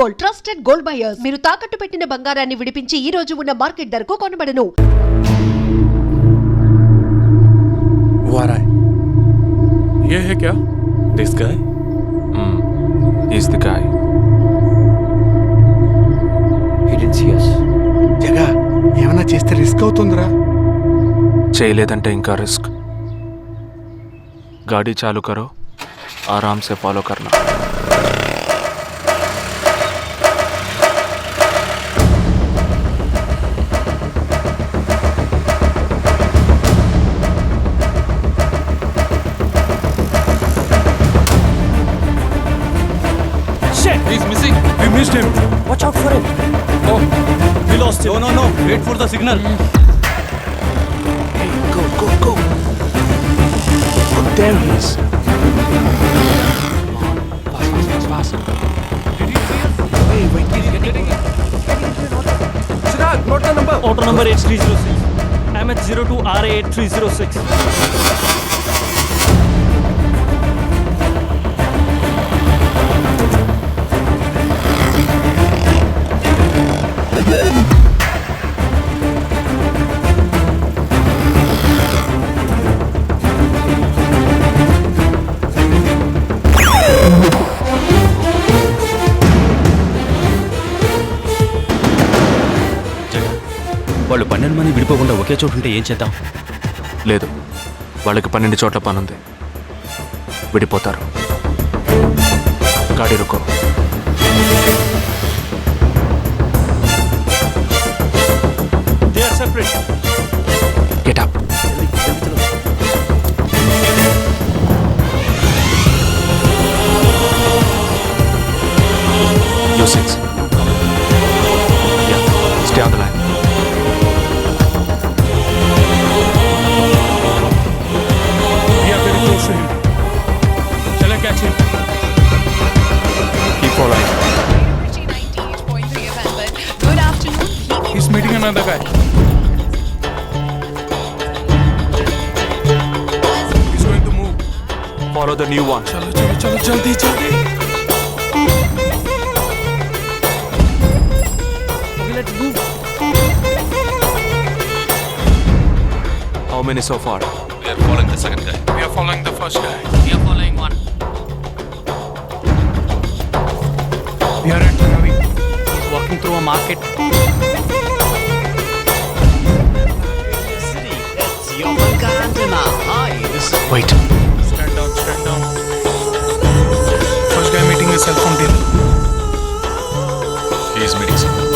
Gold, trusted gold buyers. మీరు తాకట్టు పెట్టిన బంగారాన్ని విడిపించి ఈ రోజు ఉన్న మార్కెట్ ధరకు కొనబడను. वो आ रहा है. ये है क्या? This guy? He's the guy. He didn't see us. జగా ఏమైనా చేస్తే రిస్క్ అవుతుందిరా. చేయలేదంటే ఇంకా రిస్క్. गाड़ी चालू करो, आराम से फॉलो करना. He's missing. We missed him. Watch out for him. Oh, we lost him. No. Wait for the signal. Hey, go. Oh, there he is. Fast. Wait, he's getting it. Chirag, note the number. Auto number H306. MH02RA8306. వాళ్ళు 12 మంది విడిపోకుండా ఒకే చోటు ఉంటే ఏం చేద్దాం? లేదు, వాళ్ళకి 12 చోట్ల పనుంది. విడిపోతారు. గాడి రుకో. They are separate. Get up. You 6. Yeah, stay on the line. We are very close to him. Shall I catch him? Keep following. 98.3 FM. Good afternoon. He's meeting another guy. He's going to move. Follow the new one. चलो जल्दी. Okay, let's move. How many so far? We are following the second guy. We are following the first guy. We are following one. We are at Ravi. He's walking through a market. Wait. Stand down. First guy meeting a cell phone dealer. He is meeting someone.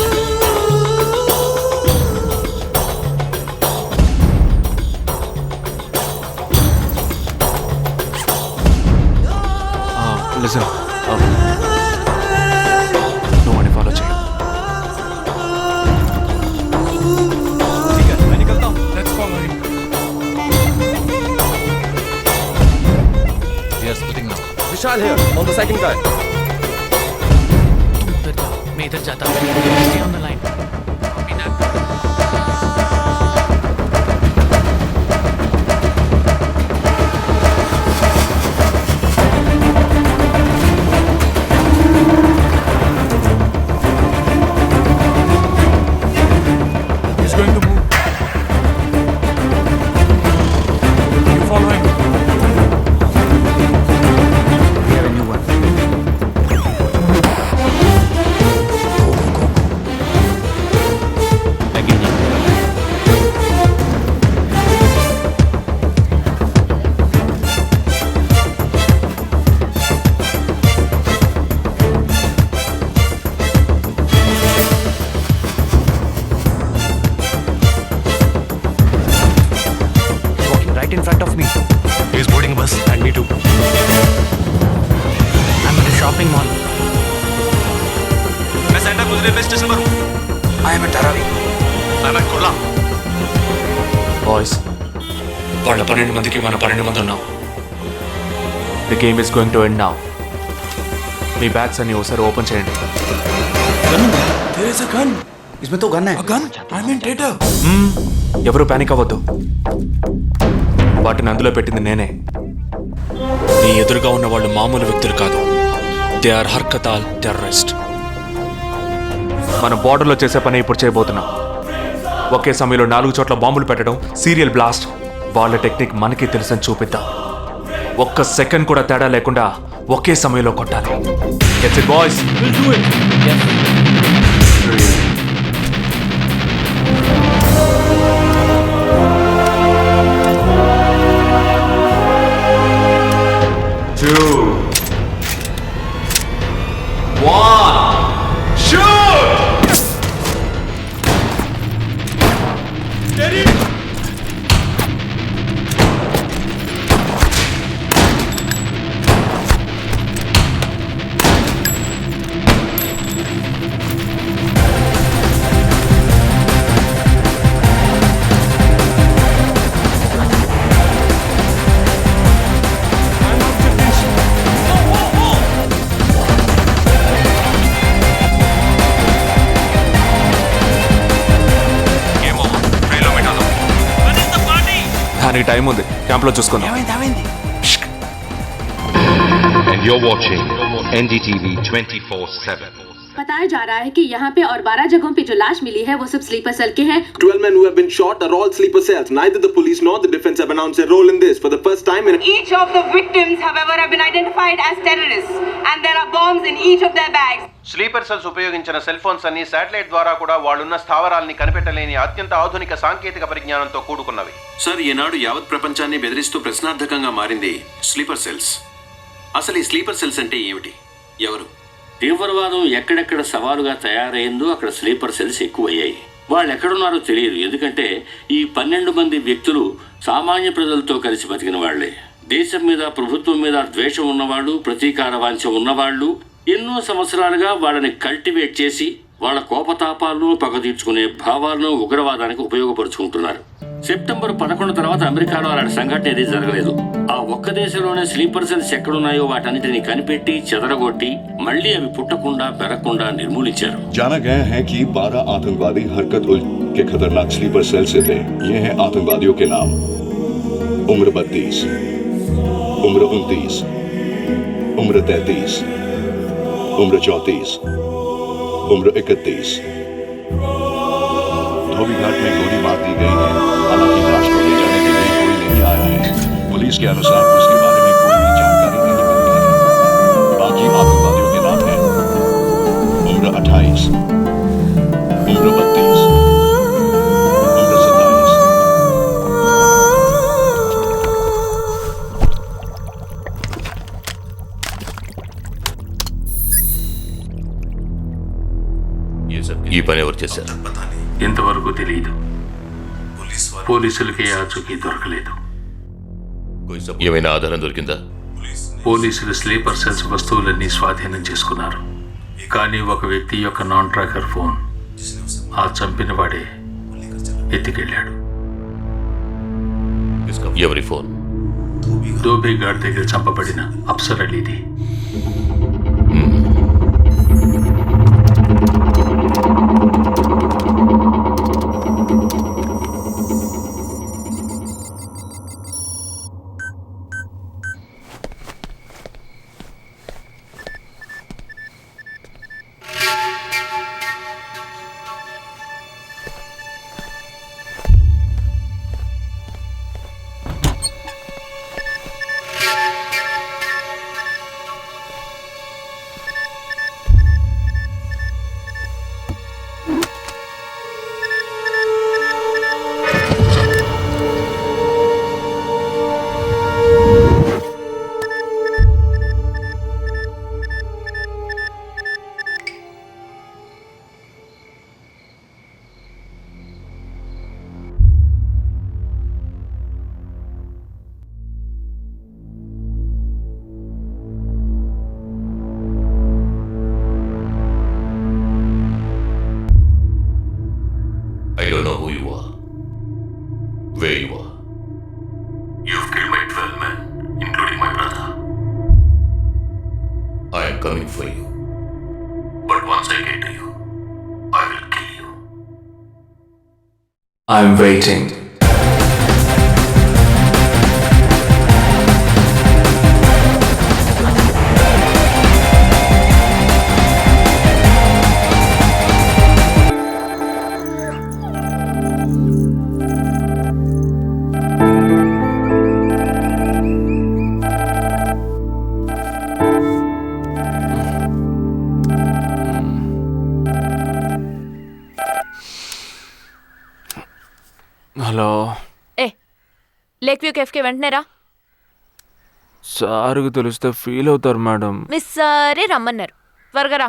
Listen. No one follow chain. ठीक है, मैं निकलता हूँ. Let's follow him. We are splitting now. Vishal here on the second guy. तुम उधर जाओ, मैं इधर जाता हूँ. Stay on the line. He's going to move. You follow him. We have a new one. Again. Walking right in front of me. He's boarding a bus and me too. I'm at a shopping mall. मैं centre खुद railway station पर हूँ. I am at Dharavi. I am at Kurla. Boys, వాళ్ళ 12 మందికి మన 12 మంది ఉన్నాం. The game is going to end now. Me bags అన్ని ఒకసారి ఓపెన్ చేయండి. There is a gun. इसमें तो गन है. A gun? I'm in data. ఎవరు పానిక్ అవ్వద్దు. వాటిని అందులో పెట్టింది నేనే. నీ ఎదురుగా ఉన్న వాళ్ళు మామూలు వ్యక్తులు కాదు. దే ఆర్ హర్కతాల్ టెర్రరిస్ట్. మనం బార్డర్లో చేసే పని ఇప్పుడు చేయబోతున్నాం. ఒకే సమయంలో 4 చోట్ల బాంబులు పెట్టడం, సీరియల్ బ్లాస్ట్. వాళ్ళ టెక్నిక్ మనకి తెలుసని చూపిద్దాం. ఒక్క సెకండ్ కూడా తేడా లేకుండా ఒకే సమయంలో కొట్టాలి. Gets it, boys? We'll do it. Yes. 3, 2, 1, shoot! Steady. దానికి టైం ఉంది, క్యాంప్లో చూసుకుందాం. And you're watching NDTV 24/7. बताया जा रहा है कि यहाँ पे और 12 जगहों पे जो लाश मिली है वो सब स्लीपर सेल के हैं. 12 men who have been shot are all sleeper cells. Neither the police nor the defense have announced their role in this. For the first time in Each of the victims, however, have been identified as terrorists, and there are bombs in each of their bags. Sleeper cells ఉపయోగించిన cell phones అన్ని satellite ద్వారా కూడా వాళ్ళున్న స్థావరాల్ని కనిపెట్టలేని అత్యంత ఆధునిక సాంకేతిక పరిజ్ఞానంతో కూడుకున్నవి. Sir, ఈనాడు యావత్ ప్రపంచాన్ని బెదిరిస్తూ ప్రశ్నార్థకంగా మారింది స్లీపర్ సెల్స్. అసలు ఈ స్లీపర్ సెల్స్ అంటే ఏమిటి? ఎవరు? తీవ్రవాదం ఎక్కడెక్కడ సవాలుగా తయారైందో అక్కడ స్లీపర్ సెల్స్ ఎక్కువయ్యాయి. వాళ్ళు ఎక్కడున్నారో తెలియదు. ఎందుకంటే ఈ 12 మంది వ్యక్తులు సామాన్య ప్రజలతో కలిసి బతికిన వాళ్లే. దేశం మీద, ప్రభుత్వం మీద ద్వేషం ఉన్నవాళ్ళు, ప్రతీకార వాంఛ ఉన్నవాళ్ళు ఎన్నో సంవత్సరాలుగా వాళ్ళని కల్టివేట్ చేసి వాళ్ళ కోపతాపాలను, పగ తీర్చుకునే భావాలను ఉగ్రవాదానికి ఉపయోగపరుచుకుంటున్నారు. సెప్టెంబర్ 11 తర్వాత అమెరికాలో అలాంటి సంఘటన ఏదీ జరగలేదు. ఆ ఒక్క దేశంలోనే స్లీపర్ సెల్స్ ఎక్కడున్నాయో వాటన్నిటిని కనిపెట్టి చెదరగొట్టి మళ్లీ అవి పుట్టకుండా పెరగకుండా నిర్మూలించారు. जाना गया है कि 12 आतंकवादी हरकत उल के खतरनाक स्लीपर सेल से थे. ये हैं आतंकवादियों के नाम: उम्र 32, उम्र 29, उम्र 33, उम्र 34, उम्र 31. धोबी घाट में गोली मार दी गई है. हालांकि लाश को ले जाने के लिए कोई नहीं आया है. पुलिस के अनुसार उसके बारे में कोई भी जानकारी नहीं मिली है. बाकी आतंकवादियों के नाम हैं: उम्र 28, उम्र 32, उम्र 27. ఈ పని ఎవరు చేశారు? ఇంతవరకు తెలియదు. పోలీసులకి ఆచూకీ దొరకలేదు. ఏమైనా ఆధారం దొరికిందా? పోలీసులు స్లీపర్ సెల్స్ వస్తువులన్నీ స్వాధీనం చేసుకున్నారు. కానీ ఒక వ్యక్తి యొక్క నాన్ ట్రాకర్ ఫోన్ ఆ చంపిన వాడే ఎత్తికెళ్ళాడు. ఎవరి ఫోన్? దోబీ ఘాట్ దగ్గర చంపబడిన Afsar అలీది. I don't know who you are, where you are. You've killed my 12 men, including my brother. I am coming for you. But once I get to you, I will kill you. I'm waiting. Hello. Lake view కేఫ్కి వెంటనే రా. సార్కి తెలిస్తే feel అవుతారు madam. Miss సారే రమ్మన్నారు, త్వరగా రా.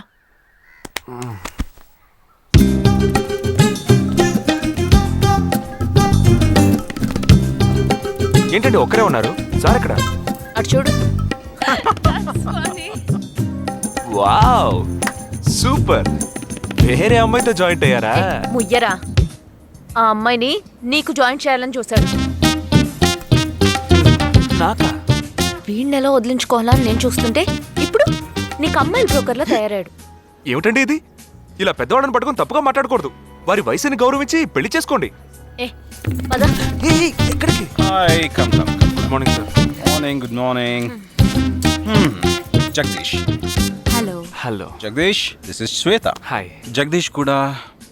ఏంటండి ఒక్కరే ఉన్నారు? సార్ ఎక్కడ? అటు చూడు. Wow super. వేరే అమ్మాయితో జాయింట్ అయ్యారా? ముయ్యరా, ఆ అమ్మాయిని నీకు జాయిన్ చేయాలని చూశాడు. నాకా? వీణ్ణెలా వదిలించుకోవాలని నేను చూస్తుంటే ఇప్పుడు నీకు అమ్మాయిల బ్రోకర్లా తయారాడు. ఏమిటండి ఇది? ఇలా పెద్దవాళ్ళని పట్టుకొని తప్పుగా మాట్లాడకూడదు. వారి వయసుని గౌరవించి పెళ్లి చేసుకోండి. పద. ఎక్కడికి? Hi, come come. Good morning sir. Morning, good morning. Jagadish. Hello. Hello Jagadish, this is Shweta. Hi. Jagadish కూడా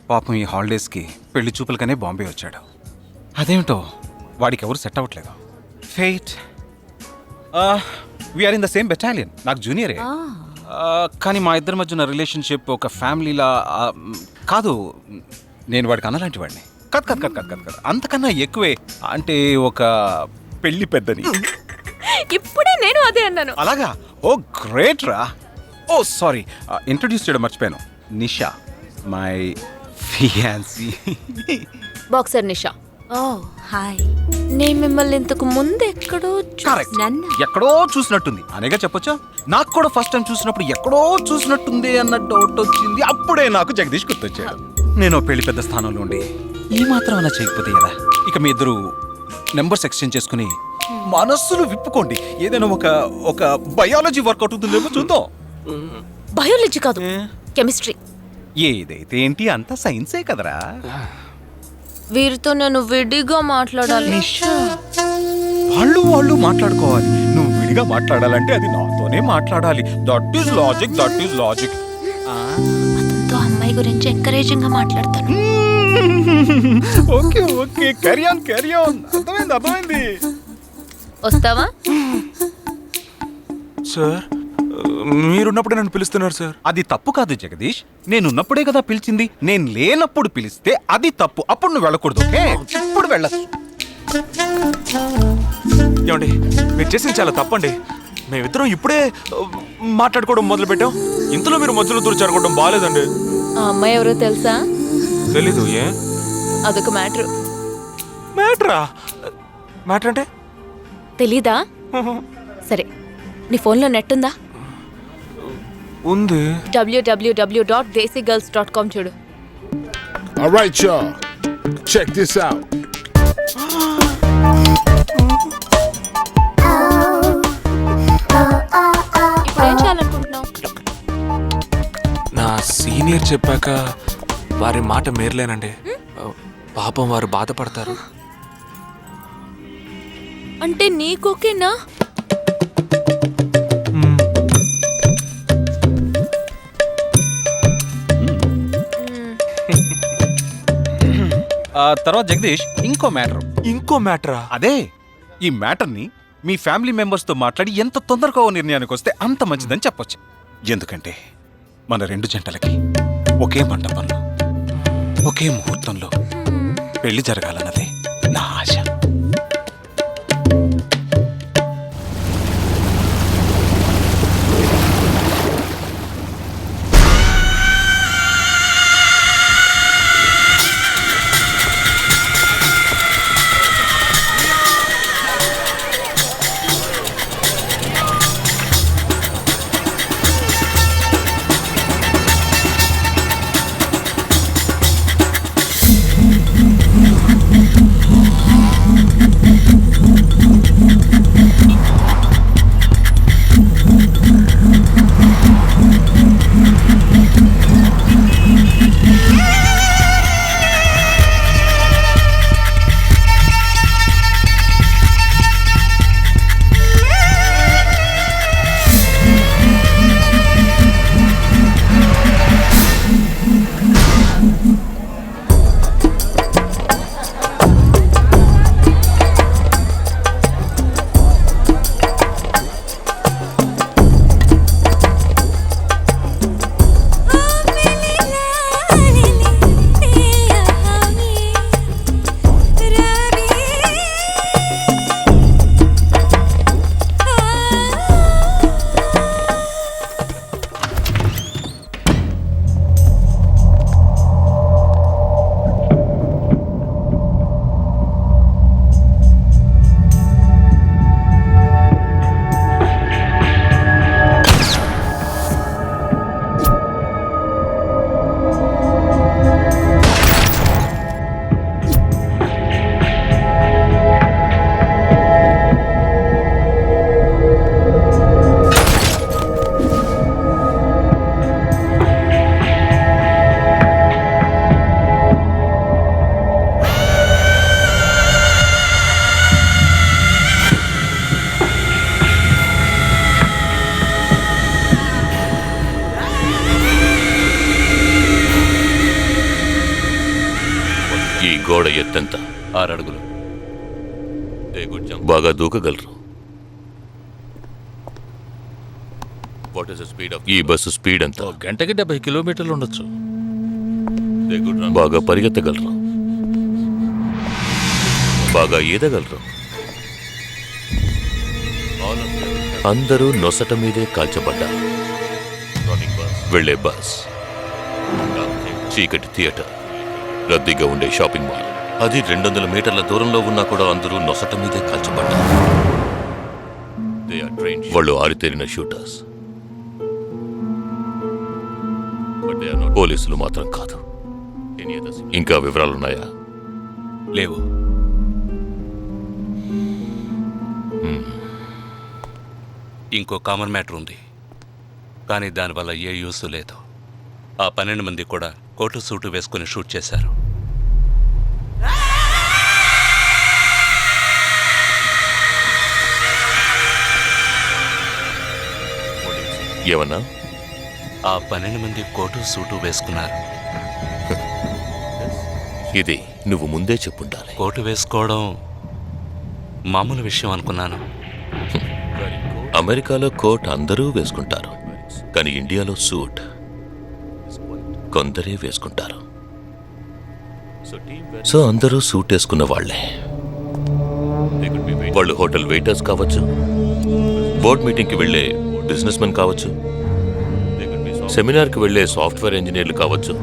పాపం ఈ హాలిడేస్కి పెళ్లి చూపులకనే బాంబే వచ్చాడు. అదేమిటో వాడికి ఎవరు సెట్ అవ్వట్లేదు. Fate. We are in the same battalion. నాకు జూనియరే. కానీ మా ఇద్దరి మధ్య ఉన్న రిలేషన్షిప్ ఒక ఫ్యామిలీలా కాదు. నేను వాడికి అన్నలాంటి వాడిని కద్ అంతకన్నా ఎక్కువే. అంటే ఒక పెళ్లి పెద్దని. ఇప్పుడే నేను అదే అన్నాను. అలాగా? ఓ గ్రేట్ రా. ఓ సారీ, ఇంట్రొడ్యూస్ చేయడం మర్చిపోయాను. Nisha, my fiancee. Boxer Nisha. Oh hi. నేను మిమ్మల్ని ఇంతకు ముందు ఎక్కడో ఎక్కడో చూసినట్టుంది అనేగా చెప్పొచ్చా? నాకు కూడా ఫస్ట్ టైం చూసినప్పుడు ఎక్కడో చూసినట్టుంది అన్న డౌట్ వచ్చింది. అప్పుడే నాకు జగదీష్ గుర్తొచ్చాడు. నేను పెళ్లి పెద్ద స్థానంలో ఉండి ఈ మాత్రం అలా చేయకపోతే కదా. ఇక మీ ఇద్దరు నెంబర్స్ ఎక్స్చేంజ్ చేసుకుని మనస్సులు విప్పుకోండి. ఏదైనా ఒక బయాలజీ వర్కౌట్ అవుతుందేమో చూద్దాం. బయాలజీ కాదు, కెమిస్ట్రీ. ఏదైతే ఏంటి, అంతా సైన్సే కదరా. వీరితో నేను విడిగా మాట్లాడాలి. వాళ్ళు మాట్లాడుకోవాలి. నువ్వు విడిగా మాట్లాడాలంటే అది నాతోనే మాట్లాడాలి. That is logic. అతనితో అమ్మాయి గురించి ఎంకరేజింగ్ గా మాట్లాడతాను. Okay, carry on. అర్థమైంది. వస్తావా? సార్, మీరున్నప్పుడే నన్ను పిలుస్తున్నారు సార్. అది తప్పు కాదు జగదీష్. నేనున్నప్పుడే కదా పిలిచింది. నేను లేనప్పుడు పిలిస్తే అది తప్పు. అప్పుడు నువ్వు వెళ్ళకూడదు. ఓకే, ఇప్పుడు వెళ్ళచ్చు. ఏమండి, మీరు చేసింది చాలా తప్పండి. మేమిద్దరం ఇప్పుడే మాట్లాడుకోవడం మొదలు పెట్టాం. ఇంతలో మీరు మధ్యలో దూరం బాగాలేదండి. ఆ అమ్మాయి ఎవరో తెలుసా? తెలీదు. ఏ? అదొక మ్యాటర్. మ్యాటర్ అంటే తెలీదా? సరే, నీ ఫోన్లో నెట్ ఉందా? ఉంది. www.desigirls.com చూడు. All right, y'all. Check this out. ఇప్పుడు ఏం చేయాలనుకుంటున్నావు? నా సీనియర్ చెప్పాక వారి మాట మేరలేనండి. పాపం వారు బాధపడతారు. అంటే నీకోకేనా? తర్వాత జగదీష్, ఇంకో మ్యాటర్. అదే, ఈ మ్యాటర్ని మీ ఫ్యామిలీ మెంబర్స్తో మాట్లాడి ఎంత తొందరగా ఓ నిర్ణయానికి వస్తే అంత మంచిదని చెప్పొచ్చు. ఎందుకంటే మన రెండు జంటలకి ఒకే మండపంలో ఒకే ముహూర్తంలో పెళ్లి జరగాలన్నదే నా ఆశ. ఎత్తెంత? 6 అడుగులు. బాగా దూకగలరు. ఈ బస్సు స్పీడ్ ఎంత? గంటకి 70 కిలోమీటర్లు ఉండొచ్చు. బాగా పరిగెత్తగలరు. బాగా ఈదగలరు. అందరూ నొసట మీదే కాల్చబడ్డారు. వెళ్లే బస్, చీకటి థియేటర్, రద్దీగా ఉండే షాపింగ్ మాల్, అది 200 మీటర్ల దూరంలో ఉన్నా కూడా అందరూ నొసట మీదే కాల్చబడ్డారు. వాళ్ళు ఆరితేరిన షూటర్స్. పోలీసులు మాత్రం కాదు. ఇంకా వివరాలున్నాయా? లేవు. ఇంకో కామన్ మ్యాటర్ ఉంది, కానీ దానివల్ల ఏ యూస్ లేదు. ఆ 12 మంది కూడా కోటు సూటు వేసుకుని షూట్ చేశారు. ఏమన్నా? ఆ 12 మంది కోటు సూటు వేసుకున్నారు. ఇది నువ్వు ముందే చెప్పుండాలి. కోటు వేసుకోవడం మామూలు విషయం అనుకున్నాను. అమెరికాలో కోట్ అందరూ వేసుకుంటారు, కానీ ఇండియాలో సూట్ కొందరే వేసుకుంటారు. సో అందరూ సూట్ వేసుకున్న వాళ్లే. వాళ్ళు హోటల్ వెయిటర్స్ కావచ్చు, బోర్డ్ మీటింగ్కి వెళ్లే బిజినెస్ మెన్ కావచ్చు, సెమినార్కి వెళ్లే సాఫ్ట్వేర్ ఇంజనీర్లు కావచ్చు,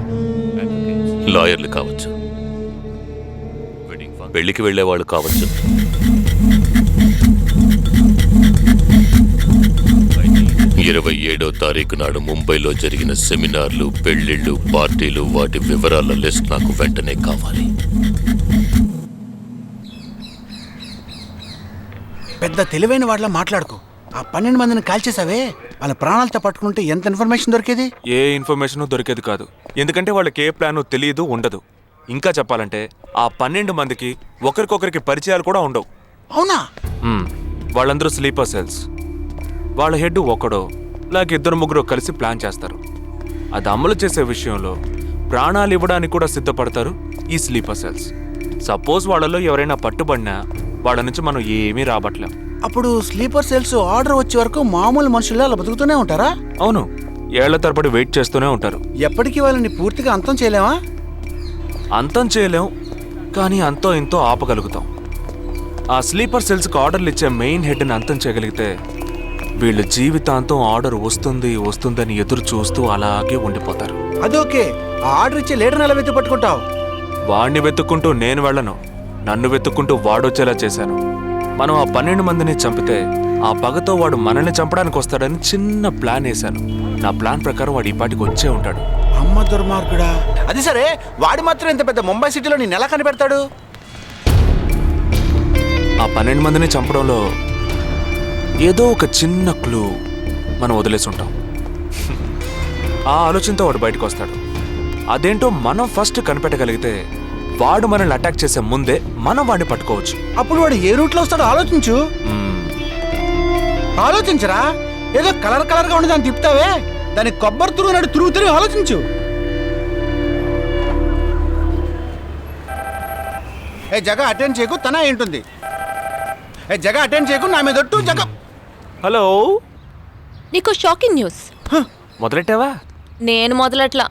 లాయర్లు కావచ్చు, పెళ్లికి వెళ్లే వాళ్ళు కావచ్చు. 27వ తారీఖు నాడు ముంబైలో జరిగిన సెమినార్లు, పెళ్లిళ్ళు, పార్టీలు, వాటి వివరాల లిస్ట్ నాకు వెంటనే కావాలి. పెద్ద తెలివైన వాళ్ళ మాట్లాడుకో. ఆ 12 మందిని కాల్చేసావే, వాళ్ళ ప్రాణాలతో పట్టుకుంటే ఎంత ఇన్ఫర్మేషన్ దొరికేది? ఏ ఇన్ఫర్మేషన్ దొరికేది కాదు. ఎందుకంటే వాళ్ళకి ఏ ప్లాన్ తెలియదు, ఉండదు. ఇంకా చెప్పాలంటే ఆ 12 మందికి ఒకరికొకరికి పరిచయాలు కూడా ఉండవు. అవునా? వాళ్ళందరూ స్లీపర్ సెల్స్. వాళ్ళ హెడ్ ఒకడో లేక 2-3 కలిసి ప్లాన్ చేస్తారు. అది అమలు చేసే విషయంలో ప్రాణాలు ఇవ్వడానికి కూడా సిద్ధపడతారు ఈ స్లీపర్ సెల్స్. సపోజ్ వాళ్ళలో ఎవరైనా పట్టుబడినా వాళ్ళ నుంచి మనం ఏమీ రాబట్టలేం. అప్పుడు స్లీపర్ సెల్స్ ఆర్డర్ వచ్చే వరకు మామూలు మనుషుల్లో అలా బతుకుతూనే ఉంటారా? అవును, ఏళ్ల తరబడి వెయిట్ చేస్తూనే ఉంటారు. ఎప్పటికీ వాళ్ళని పూర్తిగా అంతం చేయలేమా? అంతం చేయలేం, కానీ అంతో ఇంతో ఆపగలుగుతాం. ఆ స్లీపర్ సెల్స్కి ఆర్డర్లు ఇచ్చే మెయిన్ హెడ్ని అంతం చేయగలిగితే వీళ్ళు జీవితాంతం ఆర్డర్ వస్తుందని ఎదురు చూస్తూ అలాగే ఉండిపోతారు. అదోకే. ఆ ఆర్డర్ ఇచ్చే లీడర్ని ఎలా వెతుకు పట్టుకుంటావు? వాడిని వెతుక్కుంటూ నేను వెళ్ళను, నన్ను వెతుక్కుంటూ వాడొచ్చేలా చేశాను. మనం ఆ 12 మందిని చంపితే ఆ పగతో వాడు మనల్ని చంపడానికి వస్తాడని చిన్న ప్లాన్ వేశాను. నా ప్లాన్ ప్రకారం వాడు ఈ పాటికి వచ్చే ఉంటాడు. అమ్మ దుర్మార్గుడా! అది సరే, వాడు మాత్రం ఇంత పెద్ద ముంబై సిటీలో నేను ఎలా కనిపెడతాడు? ఆ 12 మందిని చంపడంలో ఏదో ఒక చిన్న క్లూ మనం వదిలేసి ఉంటాం. ఆ ఆలోచనతో వాడు బయటకు వస్తాడు. అదేంటో మనం ఫస్ట్ కనిపెట్టగలిగితే వాడు మనల్ని అటాక్ చేసే ముందే మనం వాడిని పట్టుకోవచ్చు. అప్పుడు వాడు ఏ రూట్లో వస్తాడో ఆలోచించు. ఆలోచించరా? ఏదో కలర్ గా ఉండి దాన్ని తిప్పుతావే, దాన్ని కొబ్బరి తురుగు తిరుగుతూనే ఆలోచించు. ఏ జగ అటెండ్ చేయకు, తన ఏంటుంది? ఏ జగ అటెండ్ చేయకు, నా మీద ఒట్టు. జగ హలో, నీకు షాకింగ్ న్యూస్. మొదలెట్టావా? నేను మొదలట్లా.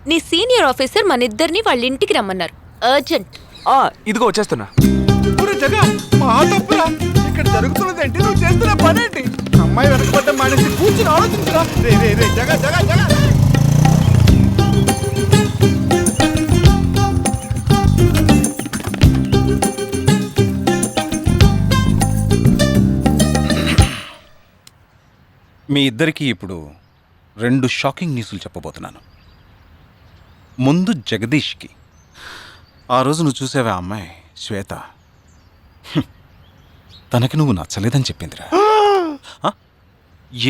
నీ సీనియర్ ఆఫీసర్ మన ఇద్దరిని వాళ్ళ ఇంటికి రమ్మన్నారు. అర్జెంట్. ఇదిగో వచ్చేస్తున్నా. జగ మా తప్పురా, ఇక్కడ జరుగుతున్నదేంటి? నువ్వు చేస్తున్న పనేంటి? అమ్మాయి వెనకబడ్డ మానేసి కూర్చుని ఆలోచించరా. రే రే రే జగ జగ జగ మీ ఇద్దరికీ ఇప్పుడు 2 షాకింగ్ న్యూస్లు చెప్పబోతున్నాను. ముందు జగదీష్కి. ఆ రోజు నువ్వు చూసావా అమ్మాయి శ్వేత? తనకి నువ్వు నచ్చలేదని చెప్పిందిరా.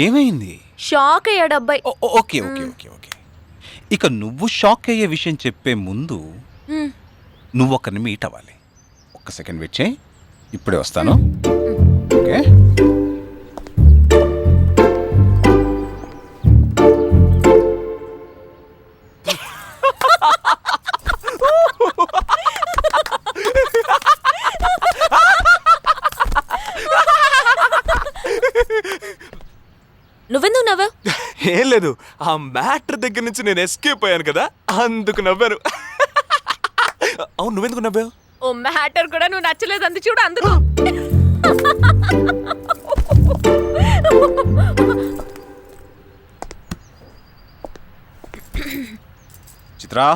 ఏమైంది? షాక్ అయ్యాడు అబ్బాయి. Okay okay okay okay. ఇక నువ్వు షాక్ అయ్యే విషయం చెప్పే ముందు నువ్వు ఒకరిని మీట్ అవ్వాలి. ఒక్క సెకండ్ వెయిట్ చేయి, ఇప్పుడే వస్తాను. ఓకే. ఏం లేదు, ఆ మ్యాటర్ దగ్గర నుంచి నేను ఎస్కేప్ అయ్యాను కదా, అందుకు నవ్వాను. అవును, నువ్వెందుకు నవ్వావు? ఓ మ్యాటర్ కూడా నువ్వు నచ్చలేదు అంది చూడు అందుకు. చిత్రా,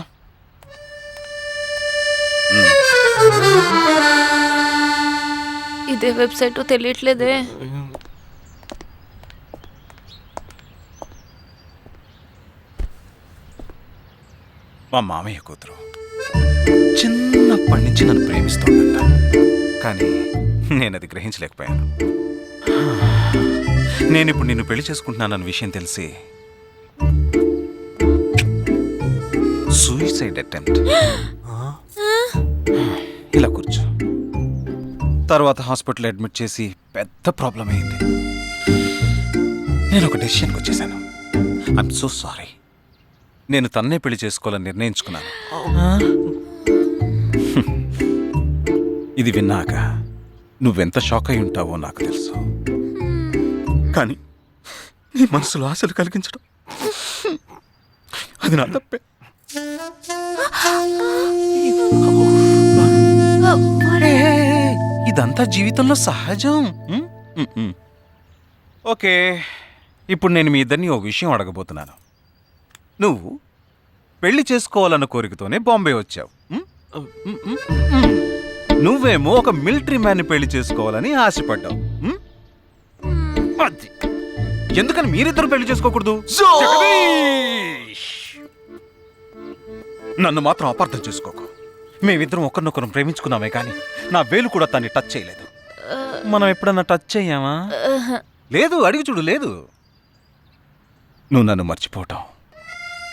ఇదే వెబ్సైట్ తెలియట్లేదే. మా మామయ్య కూతురు చిన్నప్పటి నుంచి నన్ను ప్రేమిస్తోందంట, కానీ నేను అది గ్రహించలేకపోయాను. నేను ఇప్పుడు నిన్ను పెళ్లి చేసుకుంటున్నానన్న విషయం తెలిసి సూసైడ్ అటెంప్ట్. ఇలా కూర్చో. తర్వాత హాస్పిటల్ అడ్మిట్ చేసి పెద్ద ప్రాబ్లం అయింది. నేను ఒక డెసిషన్కి వచ్చేసాను. I'm so sorry. నేను తన్నే పెళ్లి చేసుకోవాలని నిర్ణయించుకున్నాను. ఇది విన్నాక నువ్వెంత షాక్ అయి ఉంటావో నాకు తెలుసు, కానీ నీ మనసులో ఆశలు కలిగించడం అది నా తప్పే. ఇదంతా జీవితంలో సహజం. ఓకే, ఇప్పుడు నేను మీ ఇద్దరిని ఓ విషయం అడగబోతున్నాను. నువ్వు పెళ్లి చేసుకోవాలన్న కోరికతోనే బాంబే వచ్చావు. నువ్వేమో ఒక మిలిటరీ మ్యాన్ని పెళ్లి చేసుకోవాలని ఆశపడ్డావు. అది ఎందుకని మీరిద్దరు పెళ్లి చేసుకోకూడదు? నన్ను మాత్రం అపార్థం చేసుకోకు. మేమిద్దరం ఒకరినొకరు ప్రేమించుకున్నామే కానీ నా వేలు కూడా తన్ని టచ్ చేయలేదు. మనం ఎప్పుడన్నా టచ్ చెయ్యామా? లేదు, అడిగి చూడు. లేదు. నువ్వు నన్ను మర్చిపోవటం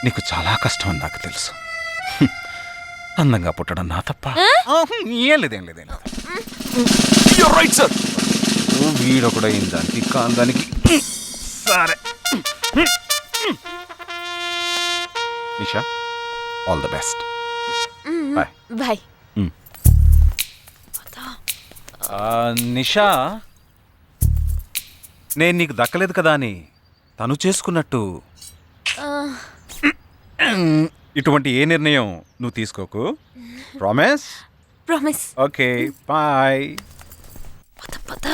నీకు చాలా కష్టం అని నాకు తెలుసు. అందంగా పుట్టడం నా తప్ప. ఏం లేదు. Right sir. వీడొకడు అయిందానికి కాందానికి. సరే Nisha, all the best. Bye bye. Nisha, నేను నీకు దక్కలేదు కదా అని తను చేసుకున్నట్టు ఇటువంటి ఏ నిర్ణయం నువ్వు తీసుకోకు. ప్రామిస్? ప్రామిస్. Okay, bye. పద